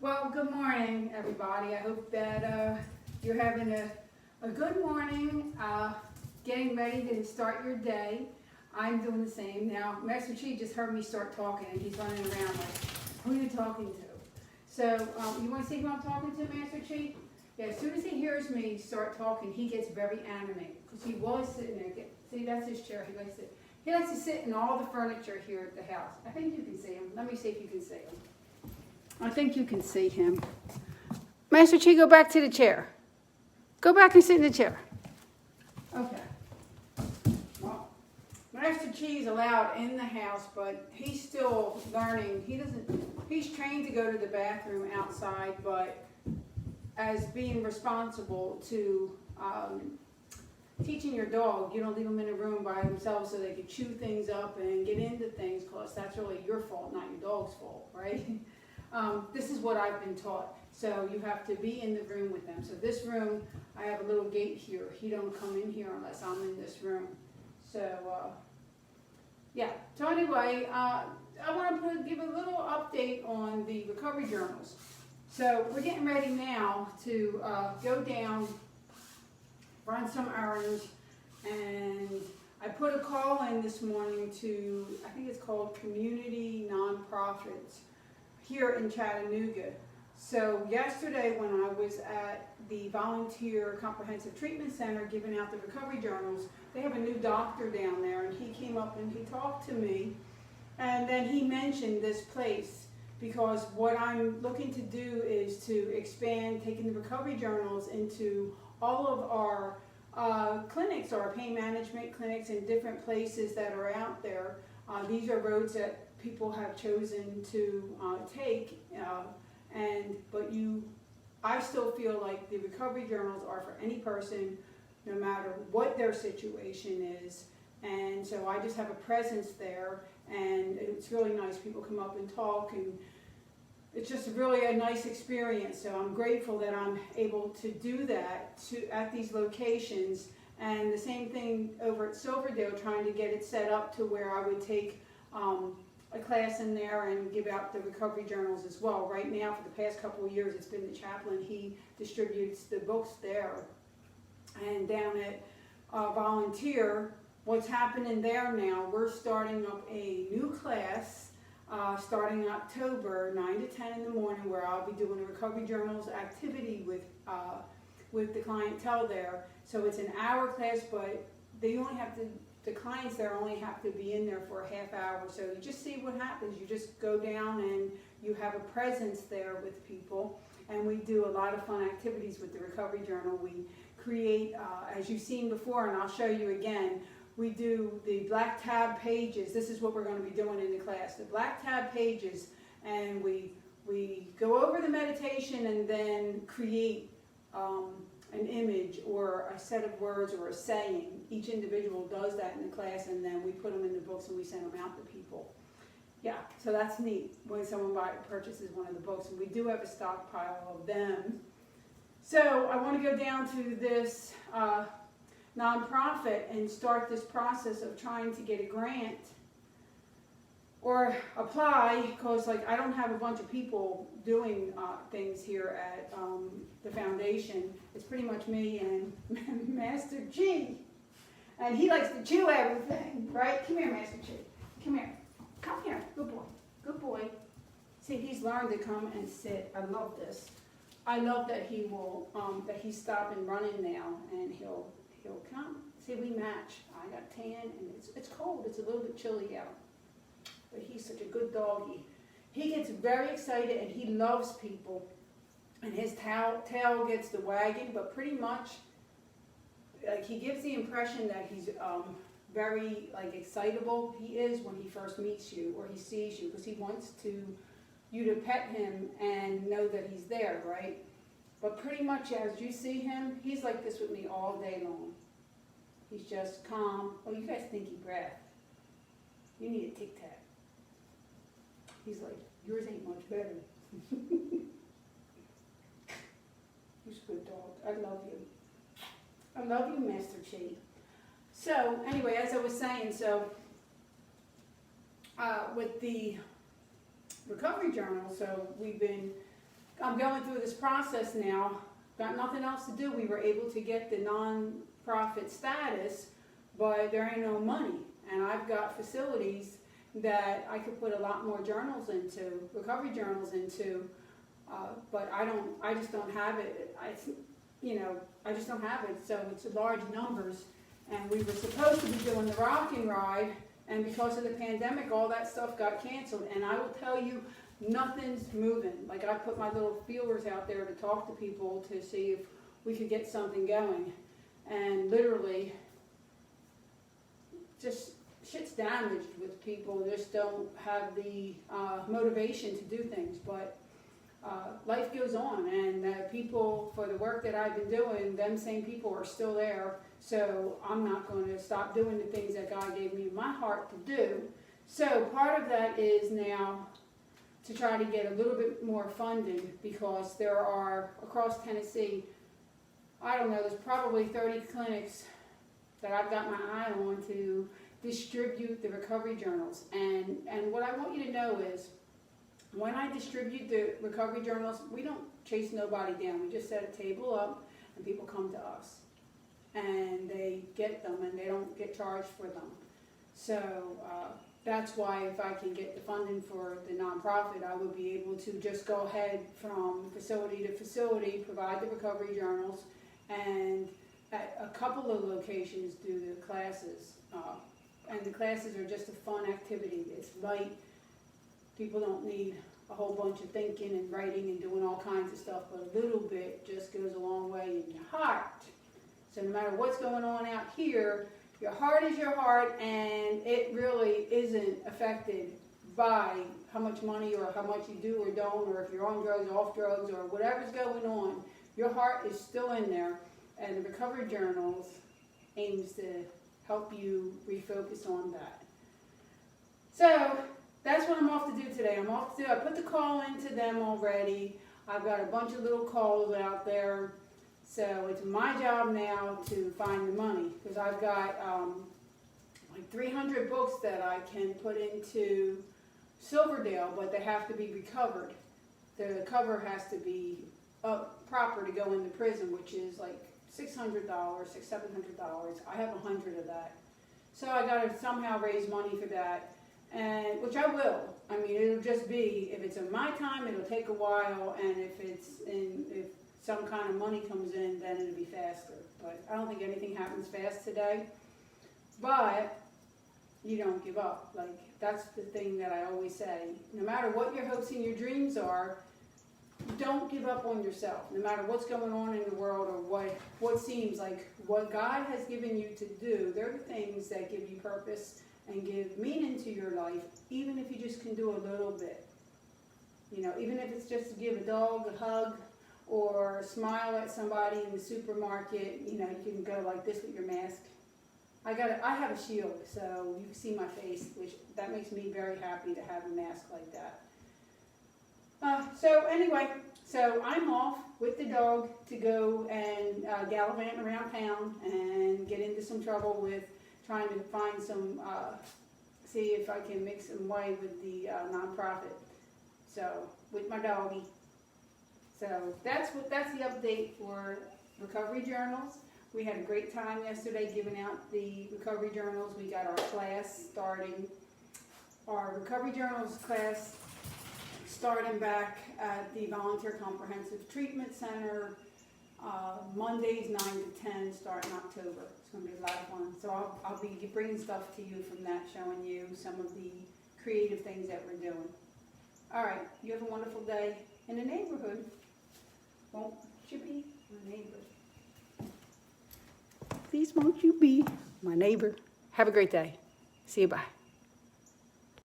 Well, good morning, everybody. I hope that you're having a good morning, getting ready to start your day. I'm doing the same. Now, Master Chi just heard me start talking, and he's running around like, who are you talking to? So, you want to see who I'm talking to, Master Chi? Yeah, as soon as he hears me start talking, he gets very animated, because he was sitting there. See, that's his chair. He likes to sit in all the furniture here at the house. I think you can see him. Let me see if you can see him. I think you can see him. Master Chi, go back to the chair. Go back and sit in the chair. Okay. Well, Master Chi is allowed in the house, but he's still learning. He's trained to go to the bathroom outside, but as being responsible to teaching your dog, you don't leave them in a room by themselves so they can chew things up and get into things, because that's really your fault, not your dog's fault, right? This is what I've been taught. So you have to be in the room with them. So this room, I have a little gate here. He don't come in here unless I'm in this room. So, yeah. So anyway, I want to give a little update on the recovery journals. So we're getting ready now to go down, run some errands, and I put a call in this morning to, I think it's called Community Nonprofits here in Chattanooga. So yesterday when I was at the Volunteer Comprehensive Treatment Center giving out the recovery journals, they have a new doctor down there, and he came up and he talked to me, and then he mentioned this place, because what I'm looking to do is to expand taking the recovery journals into all of our clinics, or our pain management clinics in different places that are out there. These are roads that people have chosen to take, but I still feel like the recovery journals are for any person, no matter what their situation is. And so I just have a presence there, and it's really nice. People come up and talk, and it's just really a nice experience. So I'm grateful that I'm able to do that at these locations. And the same thing over at Silverdale, trying to get it set up to where I would take a class in there and give out the recovery journals as well. Right now, for the past couple of years, it's been the chaplain. He distributes the books there. And down at Volunteer, what's happening there now, we're starting up a new class starting in October, 9 to 10 in the morning, where I'll be doing a recovery journals activity with the clientele there. So it's an hour class, but they only have to, the clients there only have to be in there for a half hour. So you just see what happens. You just go down and you have a presence there with people. And we do a lot of fun activities with the recovery journal. We create, as you've seen before, and I'll show you again, we do the black tab pages. This is what we're going to be doing in the class. The black tab pages, and we go over the meditation and then create an image or a set of words or a saying. Each individual does that in the class, and then we put them in the books and we send them out to people. Yeah, so that's neat when someone purchases one of the books, and we do have a stockpile of them. So I want to go down to this nonprofit and start this process of trying to get a grant or apply, because like I don't have a bunch of people doing things here at the foundation. It's pretty much me and Master Chi, and he likes to chew everything, right? Come here, Master Chi. Come here. Come here. Good boy. Good boy. See, he's learned to come and sit. I love this. I love that he will that he's stopping running now, and he'll come. See, we match. I got tan, and it's cold. It's a little bit chilly out. But he's such a good doggy. He gets very excited, and he loves people. And his tail gets the wagging, but pretty much, like, he gives the impression that he's very excitable. He is when he first meets you or he sees you, because he wants you to pet him and know that he's there, right? But pretty much as you see him, he's like this with me all day long. He's just calm. Oh, you guys think he breath. You need a Tic Tac. He's like, yours ain't much better. You're a good dog. I love you. I love you, Master Chi. So, anyway, as I was saying, with the recovery journal, so we've been I'm going through this process now. Got nothing else to do. We were able to get the non-profit status, but there ain't no money. And I've got facilities that I could put a lot more journals into, recovery journals into, but I just don't have it. I just don't have it. So it's large numbers. And we were supposed to be doing the rocking ride, and because of the pandemic, all that stuff got canceled. And I will tell you, nothing's moving. Like, I put my little feelers out there to talk to people to see if we could get something going. And literally, just shit's damaged with people just don't have the motivation to do things. But life goes on, and people, for the work that I've been doing, them same people are still there. So I'm not going to stop doing the things that God gave me my heart to do. So part of that is now to try to get a little bit more funding, because there are, across Tennessee, I don't know, there's probably 30 clinics that I've got my eye on to distribute the recovery journals. And what I want you to know is, when I distribute the recovery journals, we don't chase nobody down. We just set a table up and people come to us. And they get them, and they don't get charged for them. So that's why, if I can get the funding for the nonprofit, I would be able to just go ahead from facility to facility, provide the recovery journals, and at a couple of locations do the classes. And the classes are just a fun activity. It's light. People don't need a whole bunch of thinking and writing and doing all kinds of stuff, but a little bit just goes a long way in your heart. So no matter what's going on out here, your heart is your heart, and it really isn't affected by how much money or how much you do or don't, or if you're on drugs, off drugs, or whatever's going on. Your heart is still in there, and the Recovery Journals aims to help you refocus on that. So that's what I'm off to do today. I put the call into them already. I've got a bunch of little calls out there. So it's my job now to find the money, because I've got like 300 books that I can put into Silverdale, but they have to be recovered. The cover has to be up proper to go into prison, which is like $600, $700. I have 100 of that. So I got to somehow raise money for that, and which I will. I mean, it'll just be, if it's in my time, it'll take a while, and if some kind of money comes in, then it'll be faster. But I don't think anything happens fast today. But you don't give up. Like, that's the thing that I always say. No matter what your hopes and your dreams are, don't give up on yourself. No matter what's going on in the world, or what seems like what God has given you to do, they're the things that give you purpose and give meaning to your life, even if you just can do a little bit. You know, even if it's just to give a dog a hug, or smile at somebody in the supermarket. You know, you can go like this with your mask. I have a shield, so you can see my face, which that makes me very happy to have a mask like that. So anyway, so I'm off with the dog to go and gallivant around town and get into some trouble with trying to find some, see if I can make some way with the nonprofit. So with my doggy. So that's the update for Recovery Journals. We had a great time yesterday giving out the Recovery Journals. We got our class starting. Our Recovery Journals class starting back at the Volunteer Comprehensive Treatment Center, Mondays 9 to 10, starting October. It's going to be a lot of fun. So I'll be bringing stuff to you from that, showing you some of the creative things that we're doing. All right, you have a wonderful day in the neighborhood. Won't you be my neighbor? Please won't you be my neighbor? Have a great day. See you, bye.